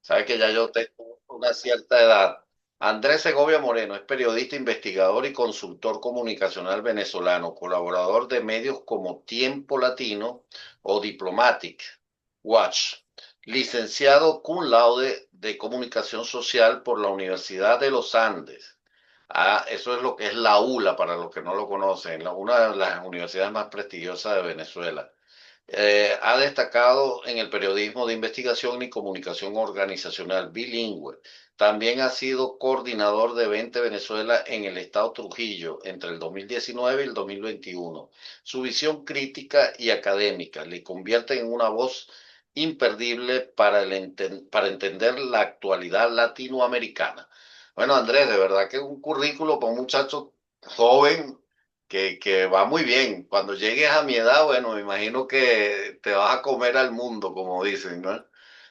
Sabes que ya yo tengo una cierta edad. Andrés Segovia Moreno es periodista, investigador y consultor comunicacional venezolano, colaborador de medios como Tiempo Latino o Diplomatic Watch, licenciado cum laude de comunicación social por la Universidad de los Andes. Ah, eso es lo que es la ULA para los que no lo conocen, una de las universidades más prestigiosas de Venezuela. Ha destacado en el periodismo de investigación y comunicación organizacional bilingüe. También ha sido coordinador de 20 Venezuela en el estado Trujillo entre el 2019 y el 2021. Su visión crítica y académica le convierte en una voz imperdible para entender la actualidad latinoamericana. Bueno, Andrés, de verdad que es un currículo para un muchacho joven que va muy bien. Cuando llegues a mi edad, bueno, me imagino que te vas a comer al mundo, como dicen, ¿no?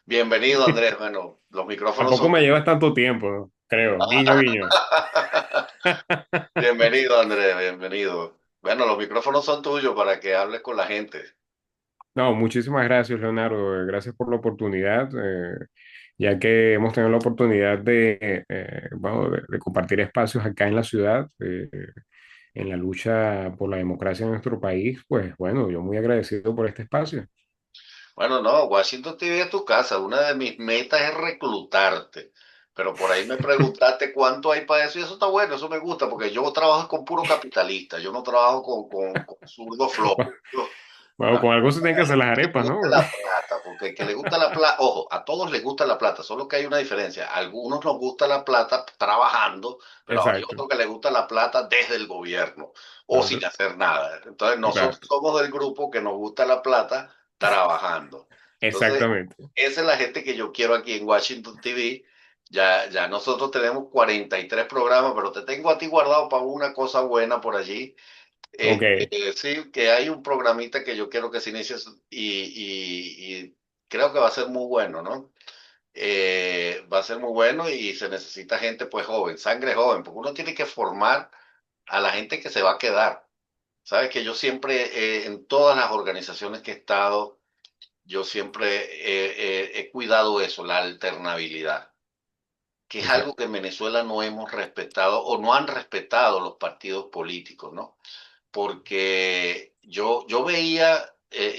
Bienvenido, Andrés. Bueno, los micrófonos Tampoco son me tuyos. llevas tanto tiempo, ¿no? Creo. Guiño, guiño. Bienvenido, Andrés, bienvenido. Bueno, los micrófonos son tuyos para que hables con la gente. No, muchísimas gracias, Leonardo. Gracias por la oportunidad, ya que hemos tenido la oportunidad bueno, de compartir espacios acá en la ciudad, en la lucha por la democracia en nuestro país. Pues bueno, yo muy agradecido por este espacio. Bueno, no, Washington TV es tu casa. Una de mis metas es reclutarte. Pero por ahí me preguntaste cuánto hay para eso y eso está bueno, eso me gusta, porque yo trabajo con puro capitalista, yo no trabajo con zurdo flojo. Bueno, con algo se tienen que hacer las Que le arepas, gusta ¿no? la plata, porque el que le gusta la plata, ojo, a todos les gusta la plata, solo que hay una diferencia. A algunos nos gusta la plata trabajando, pero hay Exacto. otros que les gusta la plata desde el gobierno o sin Entonces, hacer nada. Entonces nosotros exacto. somos del grupo que nos gusta la plata trabajando. Entonces, Exactamente. esa es la gente que yo quiero aquí en Washington TV. Ya nosotros tenemos 43 programas, pero te tengo a ti guardado para una cosa buena por allí. Ok. Sí, que hay un programita que yo quiero que se inicie y creo que va a ser muy bueno, ¿no? Va a ser muy bueno y se necesita gente pues joven, sangre joven, porque uno tiene que formar a la gente que se va a quedar. Sabes que yo siempre, en todas las organizaciones que he estado, yo siempre he cuidado eso, la alternabilidad, que es algo Exacto. que en Venezuela no hemos respetado o no han respetado los partidos políticos, ¿no? Porque yo veía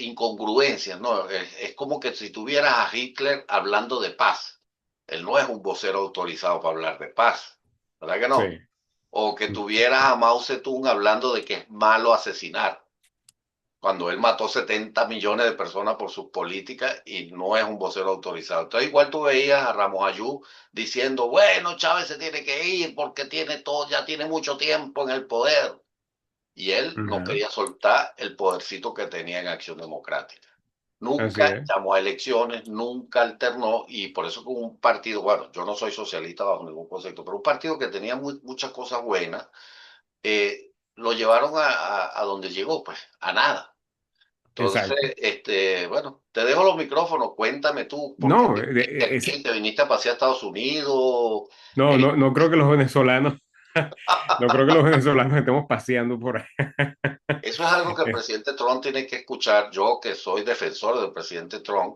incongruencias, ¿no? Es como que si tuvieras a Hitler hablando de paz. Él no es un vocero autorizado para hablar de paz, ¿verdad que Sí. no? O que tuvieras a Mao Zedong hablando de que es malo asesinar, cuando él mató 70 millones de personas por sus políticas y no es un vocero autorizado. Entonces igual tú veías a Ramos Ayú diciendo, bueno, Chávez se tiene que ir porque tiene todo, ya tiene mucho tiempo en el poder y él no Ajá. quería soltar el podercito que tenía en Acción Democrática. Así Nunca es. llamó a elecciones, nunca alternó y por eso con un partido, bueno, yo no soy socialista bajo ningún concepto, pero un partido que tenía muchas cosas buenas, lo llevaron a donde llegó, pues, a nada. Entonces, Exacto. bueno, te dejo los micrófonos, cuéntame tú, ¿por qué No, te viniste aquí? ¿Te viniste a pasear a Estados Unidos? no creo que los venezolanos, no creo que los venezolanos estemos paseando por ahí. Eso es algo que el Es- presidente Trump tiene que escuchar. Yo, que soy defensor del presidente Trump,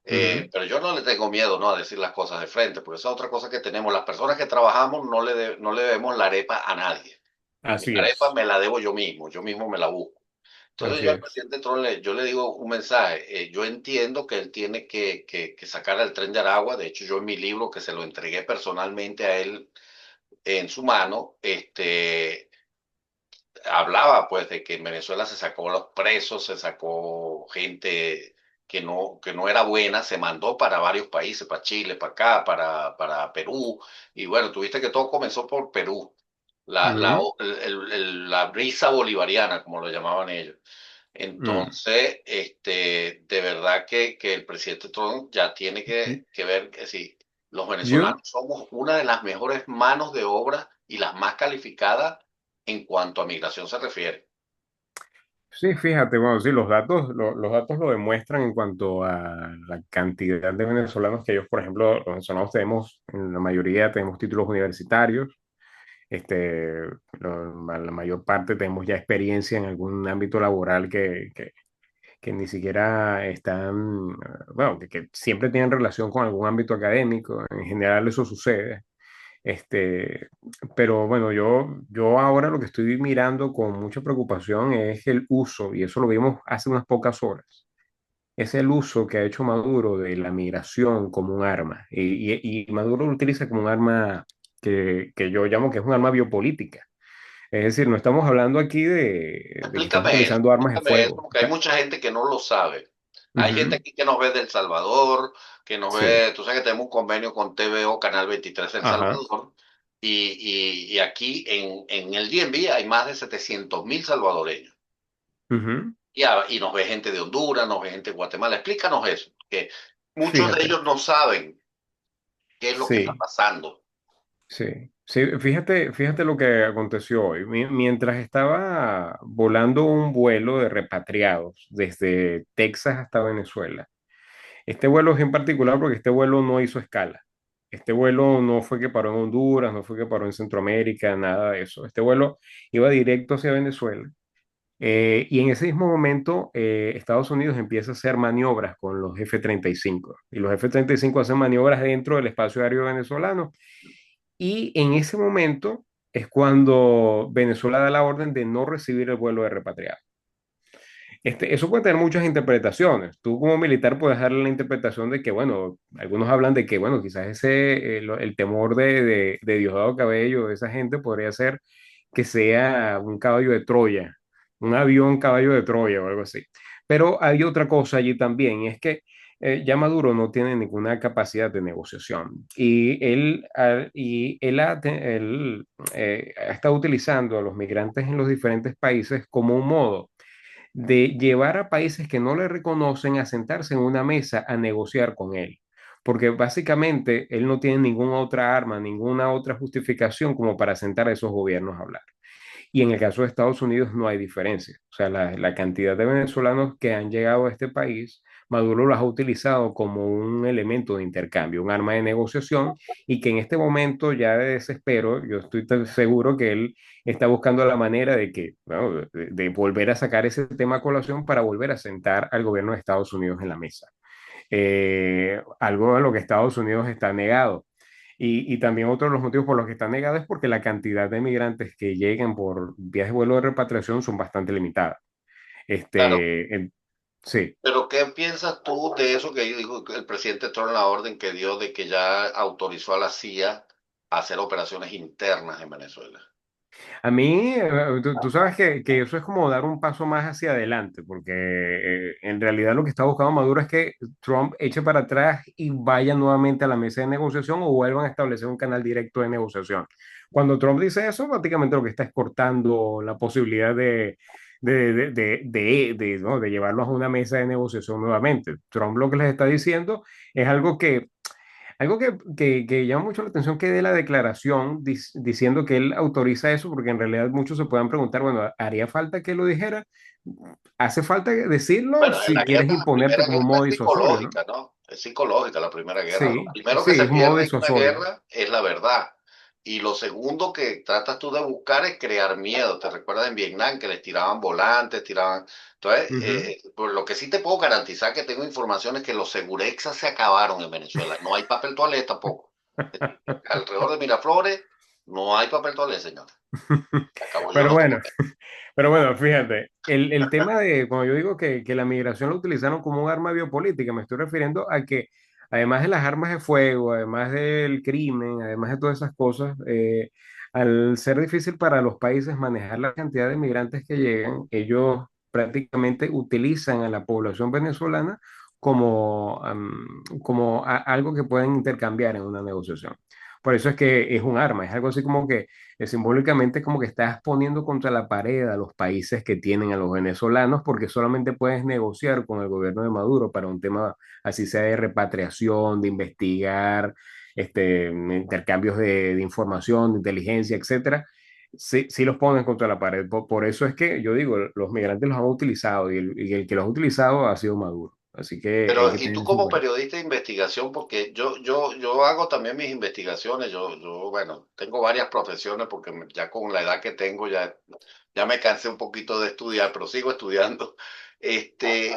Ujú. pero yo no le tengo miedo, ¿no? A decir las cosas de frente, porque esa es otra cosa que tenemos. Las personas que trabajamos no le debemos la arepa a nadie. Mi Así arepa es, me la debo yo mismo me la busco. Entonces así yo al es. presidente Trump yo le digo un mensaje. Yo entiendo que él tiene que sacar al tren de Aragua. De hecho, yo en mi libro, que se lo entregué personalmente a él en su mano, hablaba pues de que en Venezuela se sacó los presos, se sacó gente que no era buena, se mandó para varios países, para Chile, para acá, para Perú, y bueno, tuviste que todo comenzó por Perú, Ujú. la brisa bolivariana, como lo llamaban ellos. Mm. Entonces, de verdad que el presidente Trump ya tiene que ver que si los venezolanos Yo, somos una de las mejores manos de obra y las más calificadas en cuanto a migración se refiere. sí, fíjate, bueno, sí, los datos lo demuestran en cuanto a la cantidad de venezolanos que ellos, por ejemplo, los venezolanos tenemos, en la mayoría tenemos títulos universitarios. La mayor parte tenemos ya experiencia en algún ámbito laboral que ni siquiera están, bueno, que siempre tienen relación con algún ámbito académico. En general eso sucede. Este, pero bueno, yo ahora lo que estoy mirando con mucha preocupación es el uso, y eso lo vimos hace unas pocas horas, es el uso que ha hecho Maduro de la migración como un arma. Y Maduro lo utiliza como un arma que yo llamo que es un arma biopolítica. Es decir, no estamos hablando aquí de que estamos utilizando armas de Explícame eso, fuego. porque hay mucha gente que no lo sabe. Hay gente Ujú. aquí que nos ve de El Salvador, que nos Sí, ve, tú sabes que tenemos un convenio con TVO, Canal 23 El ajá. Salvador, y aquí en el DMV hay más de 700.000 salvadoreños. Ujú. Y nos ve gente de Honduras, nos ve gente de Guatemala. Explícanos eso, que muchos de Fíjate, ellos no saben qué es lo que está sí. pasando. Sí, sí, fíjate lo que aconteció hoy. Mientras estaba volando un vuelo de repatriados desde Texas hasta Venezuela, este vuelo es en particular porque este vuelo no hizo escala. Este vuelo no fue que paró en Honduras, no fue que paró en Centroamérica, nada de eso. Este vuelo iba directo hacia Venezuela. Y en ese mismo momento, Estados Unidos empieza a hacer maniobras con los F-35. Y los F-35 hacen maniobras dentro del espacio aéreo venezolano y en ese momento es cuando Venezuela da la orden de no recibir el vuelo de repatriados. Eso puede tener muchas interpretaciones. Tú como militar puedes darle la interpretación de que, bueno, algunos hablan de que, bueno, quizás el temor de Diosdado Cabello, de esa gente, podría ser que sea un caballo de Troya, un avión caballo de Troya o algo así. Pero hay otra cosa allí también, y es que ya Maduro no tiene ninguna capacidad de negociación y él ha estado utilizando a los migrantes en los diferentes países como un modo de llevar a países que no le reconocen a sentarse en una mesa a negociar con él. Porque básicamente él no tiene ninguna otra arma, ninguna otra justificación como para sentar a esos gobiernos a hablar. Y en el caso de Estados Unidos no hay diferencia. O sea, la cantidad de venezolanos que han llegado a este país, Maduro los ha utilizado como un elemento de intercambio, un arma de negociación, y que en este momento ya de desespero, yo estoy tan seguro que él está buscando la manera de que, bueno, de volver a sacar ese tema a colación para volver a sentar al gobierno de Estados Unidos en la mesa. Algo a lo que Estados Unidos está negado. Y también otro de los motivos por los que está negado es porque la cantidad de migrantes que llegan por vías de vuelo de repatriación son bastante limitadas. Claro, Sí. pero ¿qué piensas tú de eso que dijo el presidente Trump, la orden que dio de que ya autorizó a la CIA a hacer operaciones internas en Venezuela? A mí, tú sabes que eso es como dar un paso más hacia adelante, porque en realidad lo que está buscando Maduro es que Trump eche para atrás y vaya nuevamente a la mesa de negociación o vuelvan a establecer un canal directo de negociación. Cuando Trump dice eso, prácticamente lo que está es cortando la posibilidad ¿no? de llevarlos a una mesa de negociación nuevamente. Trump lo que les está diciendo es algo que llama mucho la atención que de la declaración diciendo que él autoriza eso, porque en realidad muchos se puedan preguntar, bueno, ¿haría falta que lo dijera? ¿Hace falta decirlo Bueno, en si la quieres guerra, la imponerte primera como un guerra modo es disuasorio, ¿no? psicológica, ¿no? Es psicológica la primera guerra. Lo Sí, primero sí, que se es un modo pierde en una disuasorio. guerra es la verdad. Y lo segundo que tratas tú de buscar es crear miedo. ¿Te recuerdas en Vietnam que les tiraban volantes, tiraban... Entonces, Ujú. por lo que sí te puedo garantizar que tengo información es que los segurexas se acabaron en Venezuela. No hay papel toalé tampoco. Alrededor de Miraflores no hay papel toalé, señor. Se acabó, yo Pero no bueno, tengo. pero bueno, fíjate, el tema de, cuando yo digo que la migración lo utilizaron como un arma biopolítica, me estoy refiriendo a que además de las armas de fuego, además del crimen, además de todas esas cosas, al ser difícil para los países manejar la cantidad de migrantes que llegan, ellos prácticamente utilizan a la población venezolana como algo que pueden intercambiar en una negociación. Por eso es que es un arma, es algo así como que simbólicamente como que estás poniendo contra la pared a los países que tienen a los venezolanos porque solamente puedes negociar con el gobierno de Maduro para un tema así sea de repatriación, de investigar, intercambios de información, de inteligencia, etcétera. Sí, sí los ponen contra la pared. Por eso es que yo digo, los migrantes los han utilizado y el que los ha utilizado ha sido Maduro. Así que hay Pero, que y tú tener eso en como cuenta. periodista de investigación, porque yo hago también mis investigaciones, bueno, tengo varias profesiones porque ya con la edad que tengo ya me cansé un poquito de estudiar, pero sigo estudiando. Este,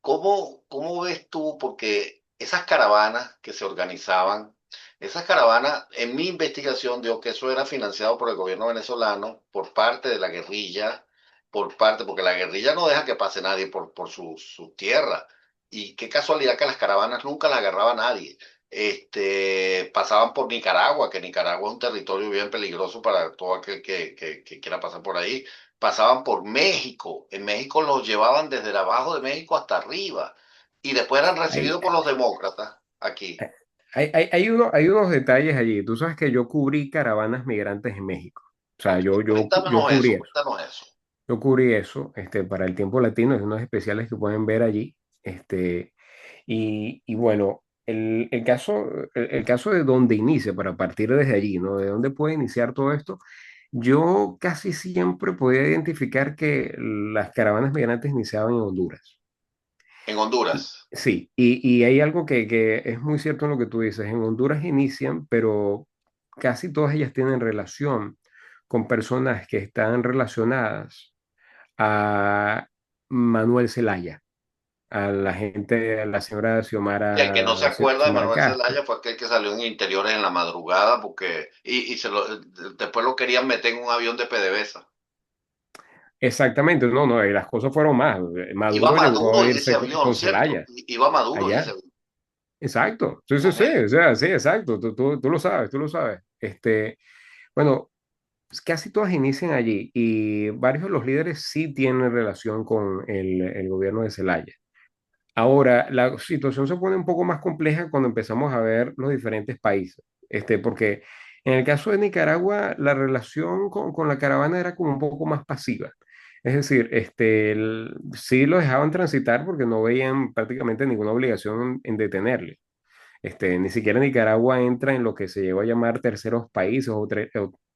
¿cómo ves tú? Porque esas caravanas que se organizaban, esas caravanas, en mi investigación dio que eso era financiado por el gobierno venezolano, por parte de la guerrilla, porque la guerrilla no deja que pase nadie por su tierra. Y qué casualidad que las caravanas nunca las agarraba nadie. Pasaban por Nicaragua, que Nicaragua es un territorio bien peligroso para todo aquel que quiera pasar por ahí. Pasaban por México. En México los llevaban desde abajo de México hasta arriba. Y después eran Hay, recibidos por los demócratas aquí. hay unos detalles allí. Tú sabes que yo cubrí caravanas migrantes en México. O sea, Ok, yo cuéntanos cubrí eso, eso. cuéntanos eso. Yo cubrí eso, para el tiempo latino, es unos especiales que pueden ver allí. Y bueno, el caso de dónde inicia, para partir desde allí, ¿no? De dónde puede iniciar todo esto. Yo casi siempre podía identificar que las caravanas migrantes iniciaban en Honduras. En Y, Honduras. sí, y hay algo que es muy cierto en lo que tú dices. En Honduras inician, pero casi todas ellas tienen relación con personas que están relacionadas a Manuel Zelaya, a la gente, a la señora Y el que no se acuerda de Xiomara Manuel Castro. Zelaya fue aquel que salió en Interiores en la madrugada después lo querían meter en un avión de PDVSA. Exactamente, no, no, las cosas fueron más. Iba Maduro llegó a Maduro en ese irse avión, con ¿cierto? Zelaya Iba Maduro en ese allá. avión Exacto, sí, sí, con sí, él. o sea, sí, exacto, tú lo sabes, tú lo sabes. Bueno, pues casi todas inician allí y varios de los líderes sí tienen relación con el gobierno de Zelaya. Ahora, la situación se pone un poco más compleja cuando empezamos a ver los diferentes países, porque en el caso de Nicaragua, la relación con la caravana era como un poco más pasiva. Es decir, sí lo dejaban transitar porque no veían prácticamente ninguna obligación en detenerle. Ni siquiera Nicaragua entra en lo que se llegó a llamar terceros países o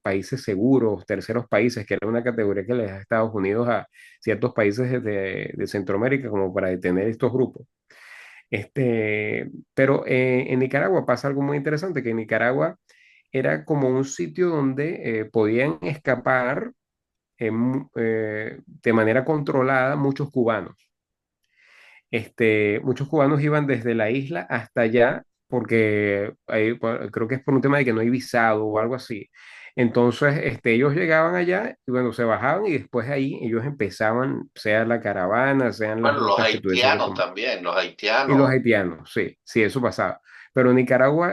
países seguros, terceros países, que era una categoría que le da a Estados Unidos a ciertos países de Centroamérica como para detener estos grupos. Pero en Nicaragua pasa algo muy interesante, que en Nicaragua era como un sitio donde podían escapar de manera controlada muchos cubanos. Muchos cubanos iban desde la isla hasta allá, porque creo que es por un tema de que no hay visado o algo así. Entonces, ellos llegaban allá y bueno, se bajaban y después ahí ellos empezaban, sea la caravana, sean las Bueno, los rutas que tuviesen que haitianos tomar. también, los Y los haitianos. haitianos, sí, sí, eso pasaba. Pero Nicaragua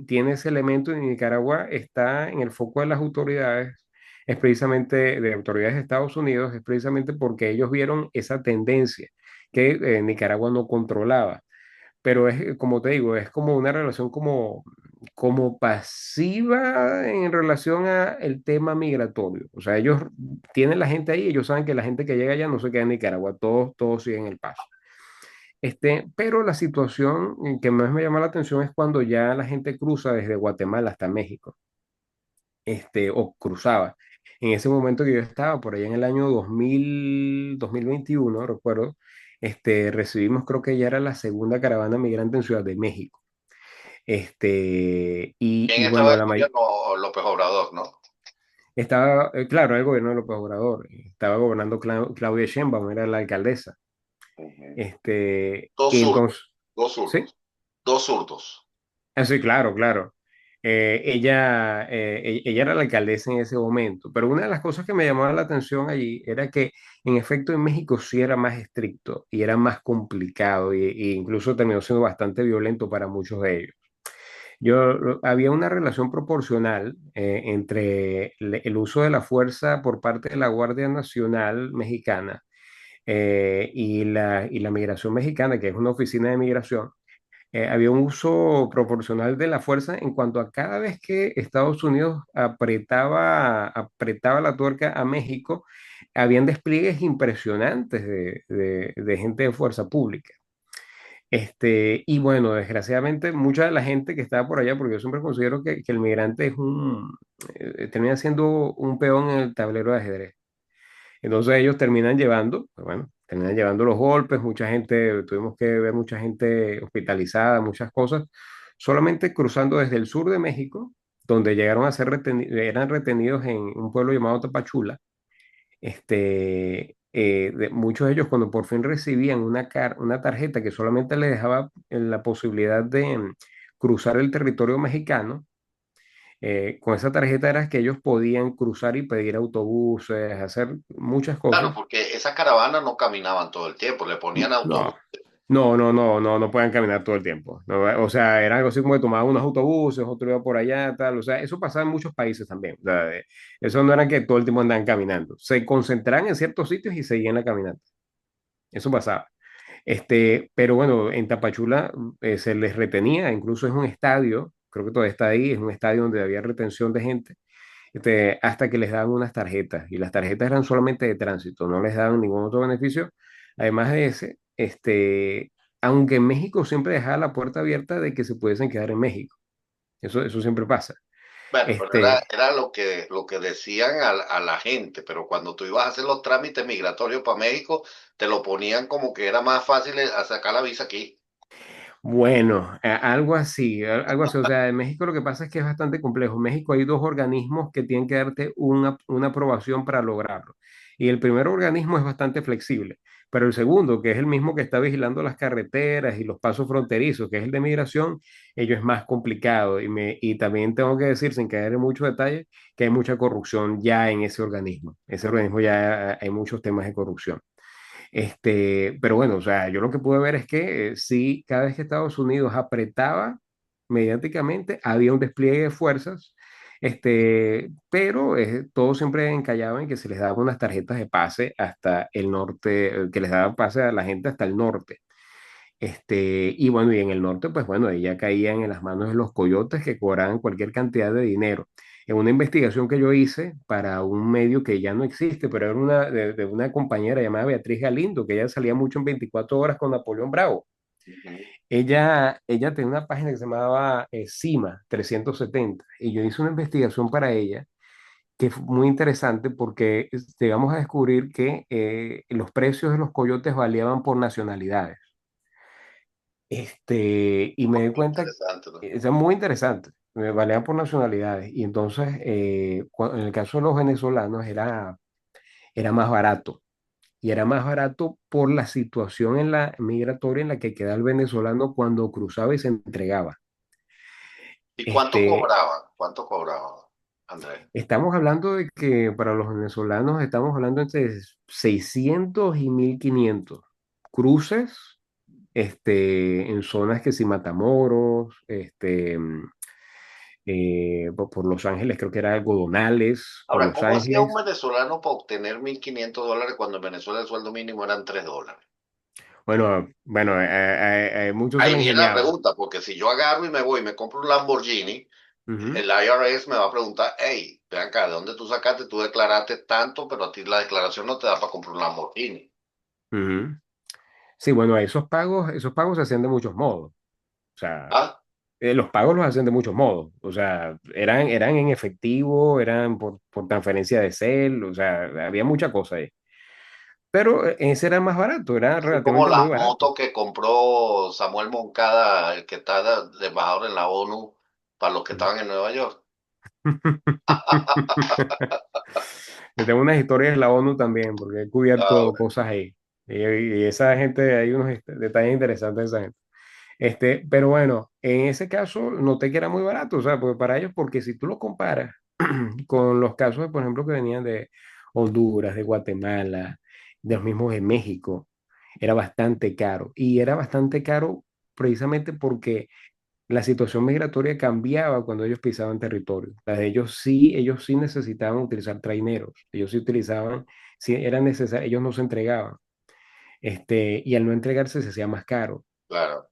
tiene ese elemento y Nicaragua está en el foco de las autoridades, es precisamente de autoridades de Estados Unidos, es precisamente porque ellos vieron esa tendencia que Nicaragua no controlaba. Pero es, como te digo, es como una relación como pasiva en relación a el tema migratorio. O sea, ellos tienen la gente ahí, ellos saben que la gente que llega allá no se queda en Nicaragua, todos siguen el paso. Pero la situación que más me llama la atención es cuando ya la gente cruza desde Guatemala hasta México, o cruzaba. En ese momento que yo estaba, por allá en el año 2021 recuerdo, recibimos, creo que ya era la segunda caravana migrante en Ciudad de México. Y ¿Quién estaba bueno, el gobierno? López Obrador, ¿no? estaba, claro, el gobierno de López Obrador, estaba gobernando Claudia Sheinbaum, era la alcaldesa. Ujú. Y Dos zurdos, entonces, dos ¿sí? zurdos, dos zurdos. Sí, claro, claro. Ella era la alcaldesa en ese momento, pero una de las cosas que me llamaba la atención allí era que en efecto en México sí era más estricto y era más complicado y incluso terminó siendo bastante violento para muchos de ellos. Había una relación proporcional entre el uso de la fuerza por parte de la Guardia Nacional Mexicana y la migración mexicana, que es una oficina de migración. Había un uso proporcional de la fuerza en cuanto a cada vez que Estados Unidos apretaba la tuerca a México, habían despliegues impresionantes de gente de fuerza pública. Y bueno, desgraciadamente, mucha de la gente que estaba por allá, porque yo siempre considero que el migrante termina siendo un peón en el tablero de ajedrez. Entonces ellos terminan llevando, pues bueno, terminan llevando los golpes, mucha gente, tuvimos que ver mucha gente hospitalizada, muchas cosas, solamente cruzando desde el sur de México, donde llegaron a ser eran retenidos en un pueblo llamado Tapachula, muchos de ellos cuando por fin recibían una tarjeta que solamente les dejaba la posibilidad de cruzar el territorio mexicano, con esa tarjeta era que ellos podían cruzar y pedir autobuses, hacer muchas Claro, cosas. porque esas caravanas no caminaban todo el tiempo, le ponían No, autobús. no pueden caminar todo el tiempo. No, o sea, era algo así como que tomaban unos autobuses, otro iba por allá, tal. O sea, eso pasaba en muchos países también. O sea, eso no era que todo el tiempo andaban caminando. Se concentraban en ciertos sitios y seguían la caminata. Eso pasaba. Pero bueno, en Tapachula se les retenía, incluso es un estadio, creo que todavía está ahí, es un estadio donde había retención de gente, hasta que les daban unas tarjetas, y las tarjetas eran solamente de tránsito, no les daban ningún otro beneficio. Además de ese, aunque en México siempre dejaba la puerta abierta de que se pudiesen quedar en México, eso siempre pasa. Bueno, pero era, Este, era lo que decían a la gente, pero cuando tú ibas a hacer los trámites migratorios para México, te lo ponían como que era más fácil a sacar la visa aquí. Bueno, algo así, algo así. O sea, en México lo que pasa es que es bastante complejo. En México hay dos organismos que tienen que darte una aprobación para lograrlo. Y el primer organismo es bastante flexible, pero el segundo, que es el mismo que está vigilando las carreteras y los pasos fronterizos, que es el de migración, ello es más complicado. Y también tengo que decir, sin caer en mucho detalle, que hay mucha corrupción ya en ese organismo. Ese organismo ya hay muchos temas de corrupción. Pero bueno, o sea, yo lo que pude ver es que sí, cada vez que Estados Unidos apretaba mediáticamente, había un despliegue de fuerzas, pero todos siempre encallaban en que se les daban unas tarjetas de pase hasta el norte, que les daban pase a la gente hasta el norte. Y bueno, y en el norte, pues bueno, ahí ya caían en las manos de los coyotes que cobraban cualquier cantidad de dinero. En una investigación que yo hice para un medio que ya no existe, pero era de una compañera llamada Beatriz Galindo, que ella salía mucho en 24 horas con Napoleón Bravo. Ujú. Ella tenía una página que se llamaba CIMA 370, y yo hice una investigación para ella que fue muy interesante porque llegamos a descubrir que los precios de los coyotes variaban por nacionalidades. Y me di cuenta, Interesante, ¿no? eso es muy interesante, me valían por nacionalidades. Y entonces, en el caso de los venezolanos, era más barato. Y era más barato por la situación en la migratoria en la que queda el venezolano cuando cruzaba y se entregaba. ¿Y cuánto Este, cobraban? ¿Cuánto cobraban, Andrés? Estamos hablando de que para los venezolanos estamos hablando entre 600 y 1500 cruces, en zonas que si Matamoros, por Los Ángeles, creo que era Algodonales, por Ahora, Los ¿cómo hacía un Ángeles. venezolano para obtener $1.500 cuando en Venezuela el sueldo mínimo eran $3? Bueno, muchos se Ahí la viene la ingeniaban. pregunta, porque si yo agarro y me voy y me compro un Lamborghini, Ujú, el IRS me va a preguntar, hey, ven acá, ¿de dónde tú sacaste? Tú declaraste tanto, pero a ti la declaración no te da para comprar un Lamborghini. ujú. Sí, bueno, esos pagos se hacían de muchos modos. O sea, ¿Ah? los pagos los hacen de muchos modos. O sea, eran en efectivo, eran por transferencia de cel, o sea, había mucha cosa ahí. Pero ese era más barato, era Así como relativamente muy las barato. motos que compró Samuel Moncada, el que está de embajador en la ONU, para los que estaban en Nueva York. Yo tengo unas historias de la ONU también, porque he Ah, cubierto bueno. cosas ahí. Y esa gente, hay unos detalles interesantes de esa gente. Pero bueno, en ese caso noté que era muy barato, o sea, porque para ellos, porque si tú lo comparas con los casos, por ejemplo, que venían de Honduras, de Guatemala, de los mismos de México, era bastante caro. Y era bastante caro precisamente porque la situación migratoria cambiaba cuando ellos pisaban territorio. La de ellos sí necesitaban utilizar traineros, ellos sí utilizaban, sí era necesario, ellos no se entregaban. Y al no entregarse se hacía más caro. Claro.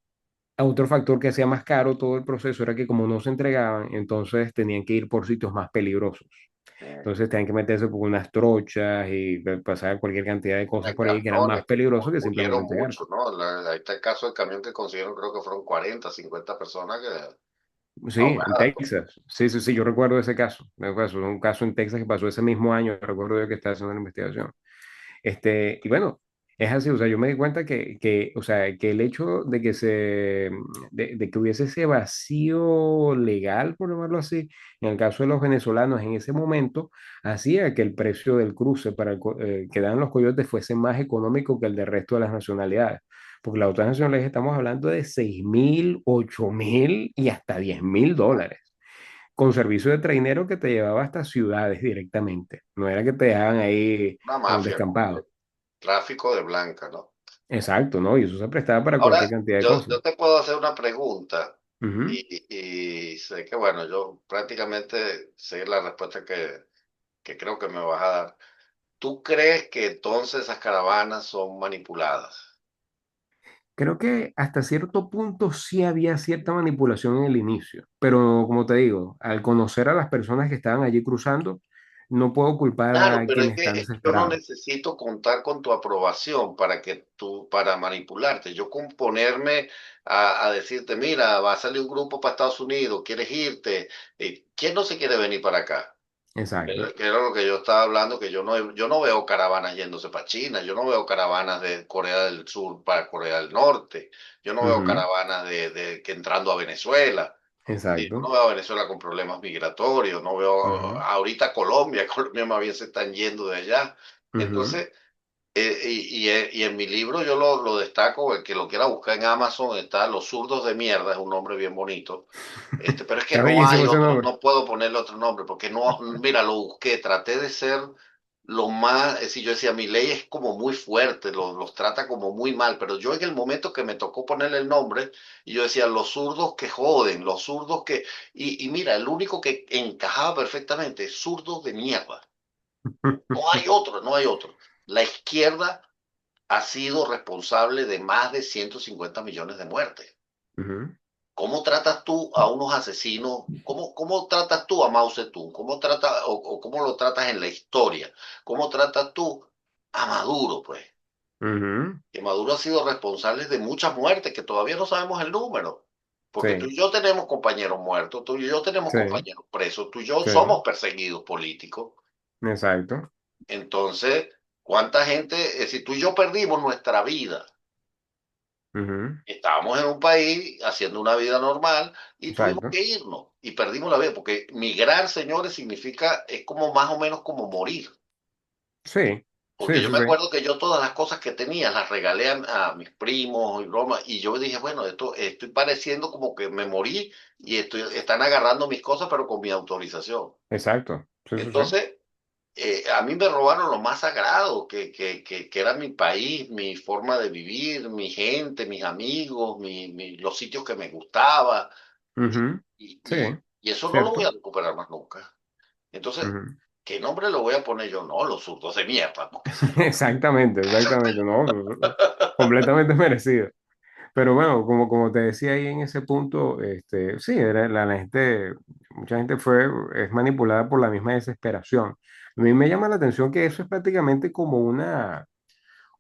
Otro factor que hacía más caro todo el proceso era que como no se entregaban, entonces tenían que ir por sitios más peligrosos. Mm. Entonces tenían que meterse por unas trochas y pasar cualquier cantidad de cosas En por ahí que eran más camiones, peligrosos que simplemente murieron entregarse. muchos, ¿no? Ahí está el caso del camión que consiguieron, creo que fueron 40, 50 personas que Sí, en ahogadas, pues. Texas. Sí, sí, sí, yo recuerdo ese caso. Un caso en Texas que pasó ese mismo año, recuerdo yo que estaba haciendo la investigación. Y bueno, Es así, o sea, yo me di cuenta o sea, que el hecho de que de que hubiese ese vacío legal, por llamarlo así, en el caso de los venezolanos en ese momento, hacía que el precio del cruce que dan los coyotes fuese más económico que el del resto de las nacionalidades. Porque las otras nacionalidades estamos hablando de 6.000, 8.000 y hasta $10.000, con servicio de trainero que te llevaba hasta ciudades directamente. No era que te dejaban ahí Una en un mafia, descampado. tráfico de blanca, ¿no? Exacto, ¿no? Y eso se prestaba para Ahora, cualquier cantidad de yo cosas. te puedo hacer una pregunta Ujú. y sé que, bueno, yo prácticamente sé la respuesta que creo que me vas a dar. ¿Tú crees que entonces esas caravanas son manipuladas? Creo que hasta cierto punto sí había cierta manipulación en el inicio, pero como te digo, al conocer a las personas que estaban allí cruzando, no puedo culpar Claro, a pero quienes están es que yo no desesperados. necesito contar con tu aprobación para manipularte. Yo con ponerme a decirte, mira, va a salir un grupo para Estados Unidos, ¿quieres irte? ¿Quién no se quiere venir para acá? Exacto. Que era lo que yo estaba hablando, que yo no veo caravanas yéndose para China, yo no veo caravanas de Corea del Sur para Corea del Norte, yo no veo Ujú. caravanas de que entrando a Venezuela. Sí, yo Exacto. no veo a Venezuela con problemas migratorios, no veo Ujú. ahorita Colombia, Colombia más bien se están yendo de allá. Ujú. Entonces, y en mi libro yo lo destaco, el que lo quiera buscar en Amazon está Los zurdos de mierda, es un nombre bien bonito. Pero es que Está no hay bellísimo ese otro, nombre. no puedo ponerle otro nombre, porque no, mira, lo busqué, traté de ser lo más, es decir, yo decía, mi ley es como muy fuerte, los trata como muy mal, pero yo en el momento que me tocó ponerle el nombre, y yo decía, los zurdos que joden, los zurdos que, y mira, el único que encajaba perfectamente es zurdos de mierda. No hay otro, no hay otro. La izquierda ha sido responsable de más de 150 millones de muertes. Ujú. ¿Cómo tratas tú a unos asesinos? ¿Cómo tratas tú a Mao Zedong? ¿O cómo lo tratas en la historia? ¿Cómo tratas tú a Maduro, pues? Ujú. Que Maduro ha sido responsable de muchas muertes que todavía no sabemos el número. Porque tú Sí, y yo tenemos compañeros muertos, tú y yo tenemos sí, compañeros presos, tú y yo sí, somos perseguidos políticos. exacto. Entonces, ¿cuánta gente, si tú y yo perdimos nuestra vida? Ujú. Estábamos en un país haciendo una vida normal y tuvimos Exacto. que irnos y perdimos la vida, porque migrar, señores, significa, es como más o menos como morir. Sí, Porque sí, yo sí, me sí. acuerdo que yo todas las cosas que tenía las regalé a mis primos y bromas, y yo dije, bueno, esto estoy pareciendo como que me morí y están agarrando mis cosas, pero con mi autorización. Exacto. Sí, sí, sí. Entonces, a mí me robaron lo más sagrado, que era mi país, mi forma de vivir, mi gente, mis amigos, los sitios que me gustaba. Y, Ujú. y, Sí, y eso no lo voy cierto. a recuperar más nunca. Entonces, Ujú. ¿qué nombre le voy a poner yo? No, los zurdos de mierda, porque si no. Exactamente, exactamente, no, completamente merecido. Pero bueno, como te decía ahí en ese punto, sí, la gente, mucha gente es manipulada por la misma desesperación. A mí me llama la atención que eso es prácticamente como bueno,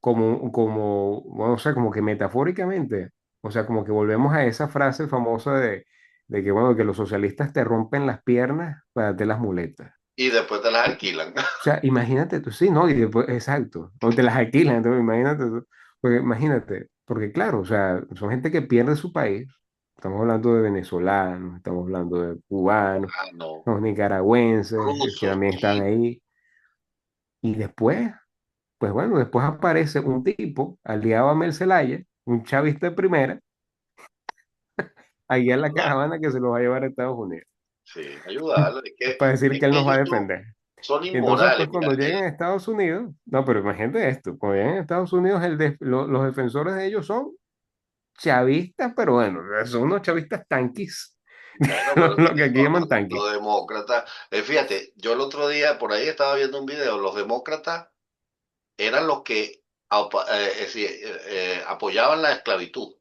o sea, como que metafóricamente, o sea, como que volvemos a esa frase famosa de que, bueno, que los socialistas te rompen las piernas para darte las muletas. Y después te las alquilan. O sea, imagínate tú, sí, ¿no? Y después, exacto, o te las alquilan, entonces imagínate tú, porque imagínate, porque claro, o sea, son gente que pierde su país, estamos hablando de venezolanos, estamos hablando de cubanos, Ah, no. los nicaragüenses, que Rusos, también están chinos. ahí, y después, pues bueno, después aparece un tipo aliado a Mel Zelaya, un chavista de primera, ahí en la caravana que se los va a llevar a Estados Unidos, Sí, ayudarlo. para decir Es que él que nos va a ellos defender. son Y entonces, inmorales. pues Mira, cuando lleguen a Estados Unidos, no, pero imagínate esto, cuando lleguen a Estados Unidos, los defensores de ellos son chavistas, pero bueno, son unos chavistas tanquis, bueno, pero lo que aquí llaman tanquis. los demócratas, fíjate, yo el otro día por ahí estaba viendo un video, los demócratas eran los que es decir, apoyaban la esclavitud,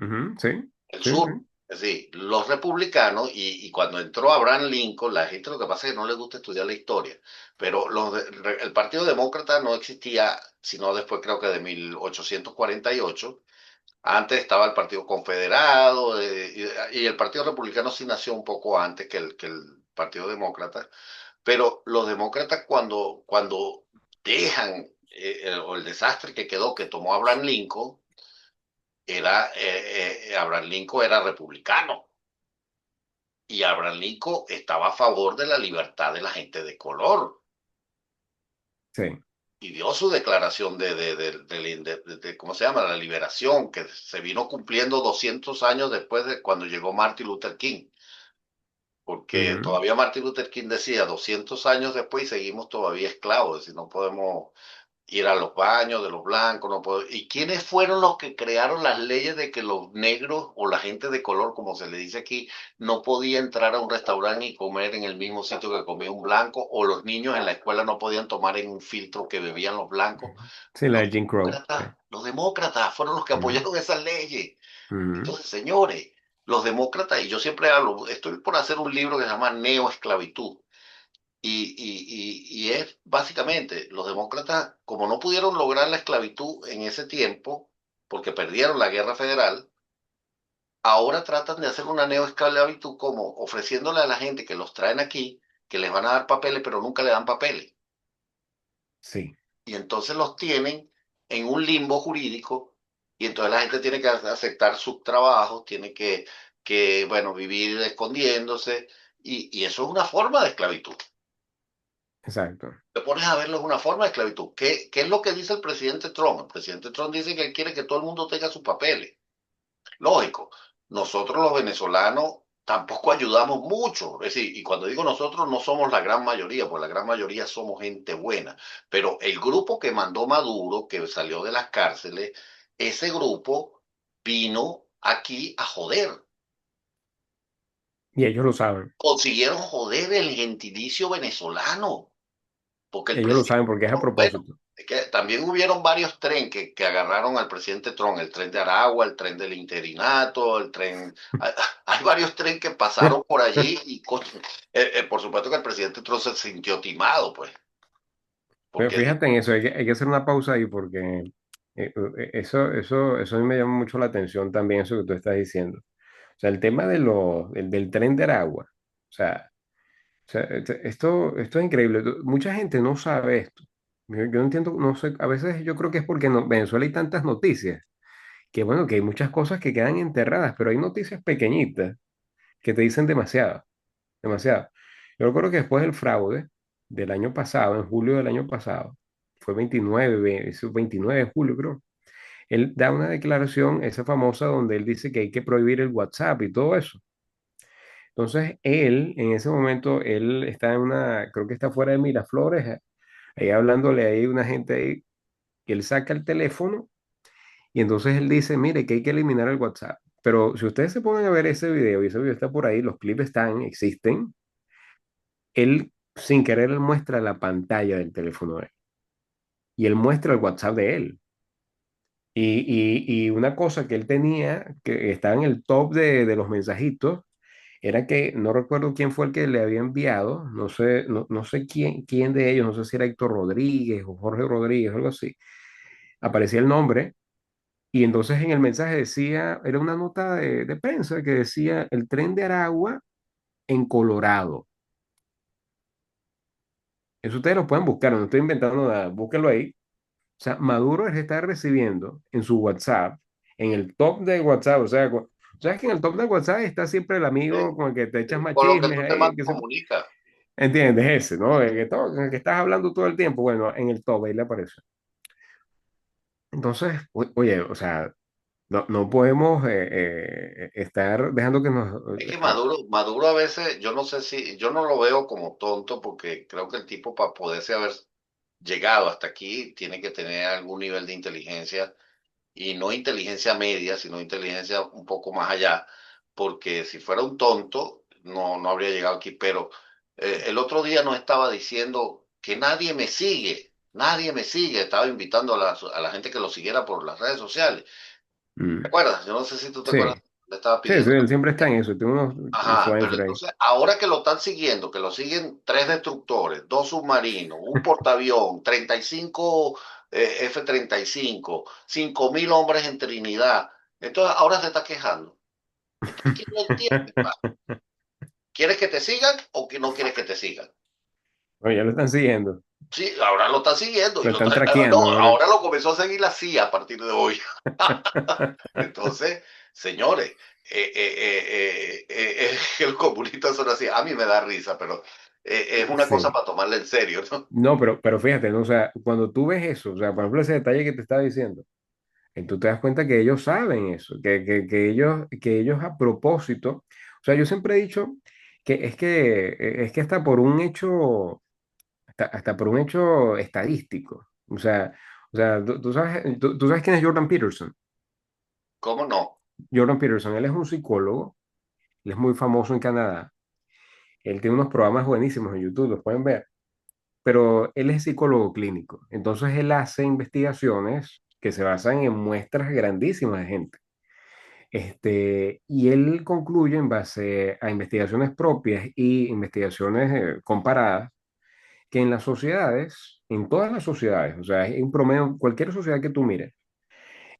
Ujú, sí, el sí, sur. sí. Es decir, los republicanos, y cuando entró Abraham Lincoln, la gente lo que pasa es que no les gusta estudiar la historia, pero el Partido Demócrata no existía, sino después creo que de 1848. Antes estaba el Partido Confederado, y el Partido Republicano sí nació un poco antes que el Partido Demócrata, pero los demócratas cuando dejan o el desastre que quedó, que tomó Abraham Lincoln, Abraham Lincoln era republicano y Abraham Lincoln estaba a favor de la libertad de la gente de color Sí. y dio su declaración ¿cómo se llama? La liberación, que se vino cumpliendo 200 años después de cuando llegó Martin Luther King, porque Ujú. todavía Martin Luther King decía 200 años después y seguimos todavía esclavos, es decir, no podemos ir a los baños de los blancos, no puedo. ¿Y quiénes fueron los que crearon las leyes de que los negros o la gente de color, como se le dice aquí, no podía entrar a un restaurante y comer en el mismo sitio que comía un blanco, o los niños en la escuela no podían tomar en un filtro que bebían los blancos? Sí, la de Jim Crow. Sí. Los demócratas fueron los que Ujú, apoyaron esas leyes. ujú. Entonces, señores, los demócratas, y yo siempre hablo, estoy por hacer un libro que se llama Neoesclavitud. Y es básicamente, los demócratas, como no pudieron lograr la esclavitud en ese tiempo, porque perdieron la guerra federal, ahora tratan de hacer una neoesclavitud como ofreciéndole a la gente que los traen aquí, que les van a dar papeles, pero nunca le dan papeles. Sí, Y entonces los tienen en un limbo jurídico y entonces la gente tiene que aceptar sus trabajos, tiene bueno, vivir escondiéndose y eso es una forma de esclavitud. exacto. Te pones a verlo es una forma de esclavitud. ¿Qué es lo que dice el presidente Trump? El presidente Trump dice que él quiere que todo el mundo tenga sus papeles. Lógico, nosotros los venezolanos tampoco ayudamos mucho. Es decir, y cuando digo nosotros no somos la gran mayoría, pues la gran mayoría somos gente buena. Pero el grupo que mandó Maduro, que salió de las cárceles, ese grupo vino aquí a joder. Y ellos lo saben. Consiguieron joder el gentilicio venezolano. Porque el Ellos lo presidente, saben porque es a bueno, propósito. es que también hubieron varios trenes que agarraron al presidente Trump, el tren de Aragua, el tren del interinato, hay, hay varios trenes que pasaron por allí y por supuesto que el presidente Trump se sintió timado, pues, Pero porque fíjate en eso, hay que hacer una pausa ahí porque eso a mí me llama mucho la atención también, eso que tú estás diciendo. O sea, el tema del tren de Aragua. O sea, esto es increíble. Mucha gente no sabe esto. Yo no entiendo, no sé, a veces yo creo que es porque en Venezuela hay tantas noticias, que bueno, que hay muchas cosas que quedan enterradas, pero hay noticias pequeñitas que te dicen demasiado, demasiado. Yo recuerdo que después del fraude del año pasado, en julio del año pasado, fue 29 de julio creo, él da una declaración, esa famosa, donde él dice que hay que prohibir el WhatsApp y todo eso. Entonces, él, en ese momento, él está en creo que está fuera de Miraflores, ahí hablándole ahí a una gente ahí, que él saca el teléfono y entonces él dice, mire, que hay que eliminar el WhatsApp. Pero si ustedes se ponen a ver ese video, y ese video está por ahí, los clips existen, él sin querer él muestra la pantalla del teléfono de él y él muestra el WhatsApp de él. Y una cosa que él tenía, que está en el top de los mensajitos, era que no recuerdo quién fue el que le había enviado, no sé quién de ellos, no sé si era Héctor Rodríguez o Jorge Rodríguez o algo así. Aparecía el nombre y entonces en el mensaje decía, era una nota de prensa que decía el tren de Aragua en Colorado. Eso ustedes lo pueden buscar, no estoy inventando nada, búsquenlo ahí. O sea, Maduro está recibiendo en su WhatsApp, en el top de WhatsApp, o sea, sabes que en el top de WhatsApp está siempre el amigo con el que te echas más con lo que chismes tú te ahí, comunicas. ¿entiendes? Ese, ¿no? El que estás hablando todo el tiempo, bueno, en el top ahí le aparece. Entonces, oye, o sea, no podemos estar dejando que nos... Es que Maduro a veces, yo no sé si, yo no lo veo como tonto porque creo que el tipo para poderse haber llegado hasta aquí tiene que tener algún nivel de inteligencia y no inteligencia media, sino inteligencia un poco más allá, porque si fuera un tonto, no habría llegado aquí. Pero el otro día nos estaba diciendo que nadie me sigue, estaba invitando a la gente que lo siguiera por las redes sociales. ¿Te Mm, acuerdas? Yo no sé si tú te acuerdas, sí, le estaba sí, sí, pidiendo. él siempre está en eso, tiene unos Ajá, pero influencers ahí. entonces, ahora que lo están siguiendo, que lo siguen tres destructores, dos submarinos, un portaavión, 35 F-35, 5.000 hombres en Trinidad, entonces ahora se está quejando. Entonces, ¿quién lo entiende, pa? ¿Quieres que te sigan o que no quieres que te sigan? Oye, ya lo están siguiendo. Sí, ahora lo está siguiendo. Lo están No, traqueando, ¿no? ahora lo comenzó a seguir la CIA a partir de hoy. Entonces, señores, el comunista son así. A mí me da risa, pero es una cosa Sí. para tomarla en serio, ¿no? No, pero fíjate, ¿no? O sea, cuando tú ves eso, o sea, por ejemplo, ese detalle que te estaba diciendo, tú te das cuenta que ellos saben eso, que ellos a propósito, o sea, yo siempre he dicho que hasta por un hecho, hasta por un hecho estadístico, o sea, tú sabes quién es Jordan Peterson. ¿Cómo no? Jordan Peterson, él es un psicólogo, él es muy famoso en Canadá, él tiene unos programas buenísimos en YouTube, los pueden ver, pero él es psicólogo clínico, entonces él hace investigaciones que se basan en muestras grandísimas de gente. Y él concluye en base a investigaciones propias y investigaciones comparadas que en las sociedades, en todas las sociedades, o sea, en promedio, cualquier sociedad que tú mires,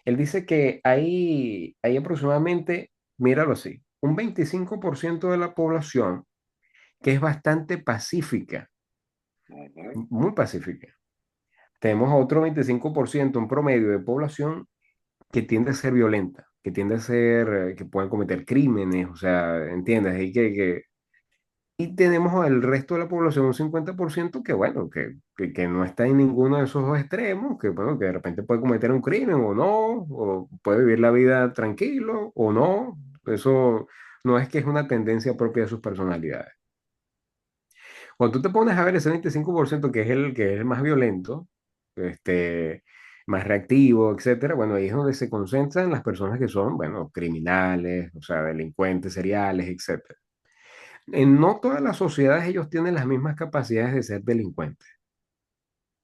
él dice que hay aproximadamente, míralo así, un 25% de la población que es bastante pacífica, Ujú. muy pacífica. Tenemos a otro 25% en promedio de población que tiende a ser violenta, que tiende a ser, que pueden cometer crímenes, o sea, ¿entiendes? Y tenemos al resto de la población, un 50% que, bueno, que no está en ninguno de esos dos extremos, que, bueno, que de repente puede cometer un crimen o no, o puede vivir la vida tranquilo o no. Eso no es que es una tendencia propia de sus personalidades. Cuando tú te pones a ver ese 25% que es el más violento, más reactivo, etcétera, bueno, ahí es donde se concentran las personas que son, bueno, criminales, o sea, delincuentes seriales, etcétera. En no todas las sociedades ellos tienen las mismas capacidades de ser delincuentes.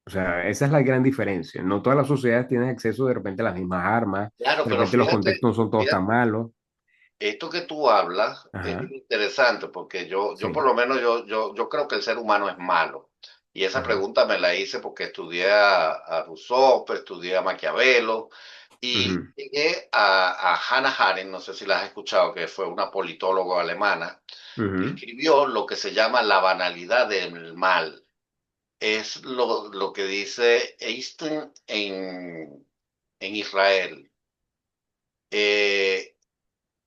O sea, esa es la gran diferencia. No todas las sociedades tienen acceso de repente a las mismas armas, Claro, de pero repente los contextos no son todos tan fíjate, malos. esto que tú hablas es Ajá, bien interesante porque yo por sí, lo menos yo creo que el ser humano es malo. Y esa ajá, pregunta me la hice porque estudié a Rousseau, pues, estudié a Maquiavelo y ujú, llegué a Hannah Arendt, no sé si la has escuchado, que fue una politóloga alemana, que ujú, escribió lo que se llama la banalidad del mal. Es lo que dice Einstein en Israel. Eh,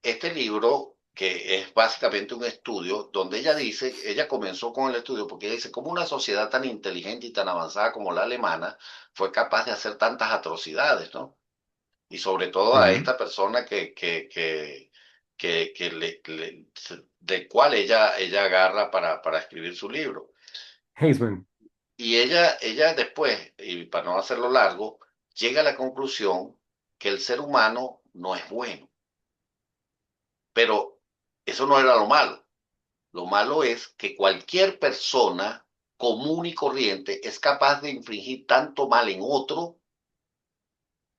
este libro, que es básicamente un estudio, donde ella dice, ella comenzó con el estudio porque ella dice, cómo una sociedad tan inteligente y tan avanzada como la alemana fue capaz de hacer tantas atrocidades, ¿no? Y sobre todo a ujú. esta persona de cual ella agarra para escribir su libro. Heisman. Y ella después, y para no hacerlo largo, llega a la conclusión que el ser humano no es bueno. Pero eso no era lo malo. Lo malo es que cualquier persona común y corriente es capaz de infligir tanto mal en otro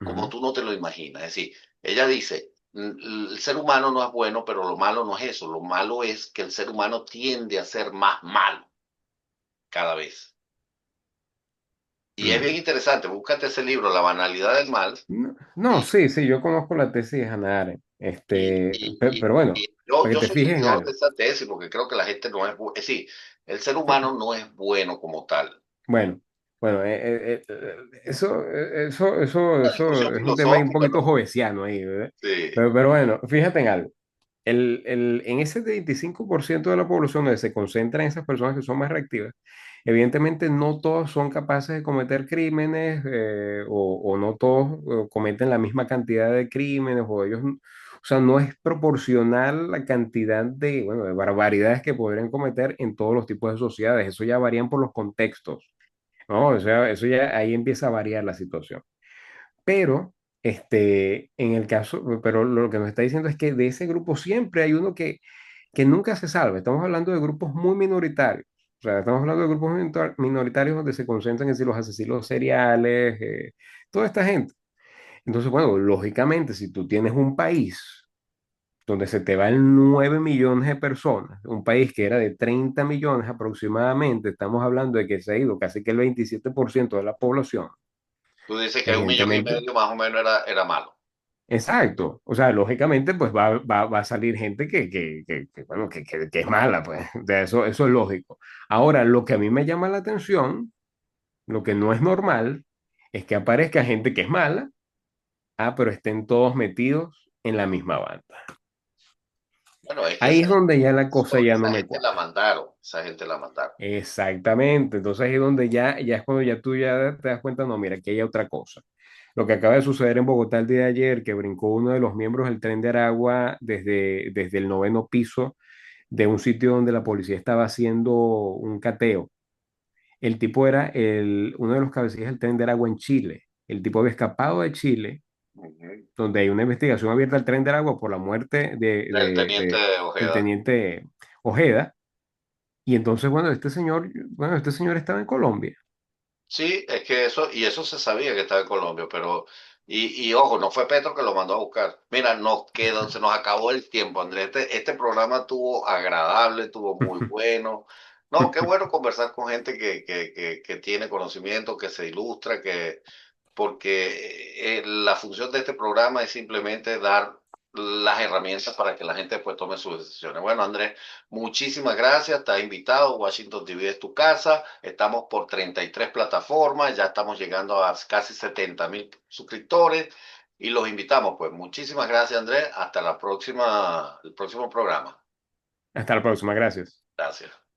como Ujú. tú no te lo imaginas. Es decir, ella dice, el ser humano no es bueno, pero lo malo no es eso. Lo malo es que el ser humano tiende a ser más malo cada vez. Y es bien Mm. interesante, búscate ese libro, La banalidad del mal, No, no, y, sí, sí, yo conozco la tesis de Hannah Arendt, y, y, y- pero bueno, y yo, para que yo te soy fijes en seguidor de algo. esa tesis porque creo que la gente no es, es decir, el ser humano no es bueno como tal. Bueno, bueno, Una discusión eso es un tema ahí un filosófica, poquito ¿no? joveziano ahí, ¿verdad? Sí. Pero bueno, fíjate en algo. En ese 25% de la población donde se concentran esas personas que son más reactivas, evidentemente no todos son capaces de cometer crímenes o no todos cometen la misma cantidad de crímenes o sea, no es proporcional la cantidad de, bueno, de barbaridades que podrían cometer en todos los tipos de sociedades. Eso ya varían por los contextos, ¿no? O sea, eso ya ahí empieza a variar la situación. Pero, en el caso, pero lo que nos está diciendo es que de ese grupo siempre hay uno que nunca se salva. Estamos hablando de grupos muy minoritarios. O sea, estamos hablando de grupos minoritarios donde se concentran en sí los asesinos seriales, toda esta gente. Entonces, bueno, lógicamente, si tú tienes un país donde se te van 9 millones de personas, un país que era de 30 millones aproximadamente, estamos hablando de que se ha ido casi que el 27% de la población. Tú dices que un millón y Evidentemente, medio más o menos era malo. exacto. O sea, lógicamente, pues va a salir gente bueno, que es mala, pues. De eso es lógico. Ahora, lo que a mí me llama la atención Lo que no es normal es que aparezca gente que es mala, pero estén todos metidos en la misma banda. Bueno, es que Ahí es donde ya la cosa ya no esa me gente la cuadra. mandaron, esa gente la mandaron. Exactamente, entonces ahí es donde ya es cuando ya tú ya te das cuenta, no, mira, aquí hay otra cosa. Lo que acaba de suceder en Bogotá el día de ayer, que brincó uno de los miembros del Tren de Aragua desde el noveno piso de un sitio donde la policía estaba haciendo un cateo. El tipo era uno de los cabecillas del Tren de Aragua en Chile. El tipo había escapado de Chile, Ujú. donde hay una investigación abierta al Tren de Aragua por la muerte Del teniente del Ojeda. teniente Ojeda. Y entonces, bueno, este señor estaba en Colombia. Sí, es que eso se sabía que estaba en Colombia, pero, y ojo, no fue Petro que lo mandó a buscar. Mira, se nos acabó el tiempo, Andrés. Este programa estuvo agradable, estuvo muy bueno. No, qué bueno conversar con gente que tiene conocimiento, que se ilustra, porque la función de este programa es simplemente dar las herramientas para que la gente pues tome sus decisiones. Bueno, Andrés, muchísimas gracias, estás invitado, Washington TV es tu casa, estamos por 33 plataformas, ya estamos llegando a casi 70,000 suscriptores y los invitamos, pues muchísimas gracias, Andrés, hasta el próximo programa. Hasta la próxima, gracias. Gracias.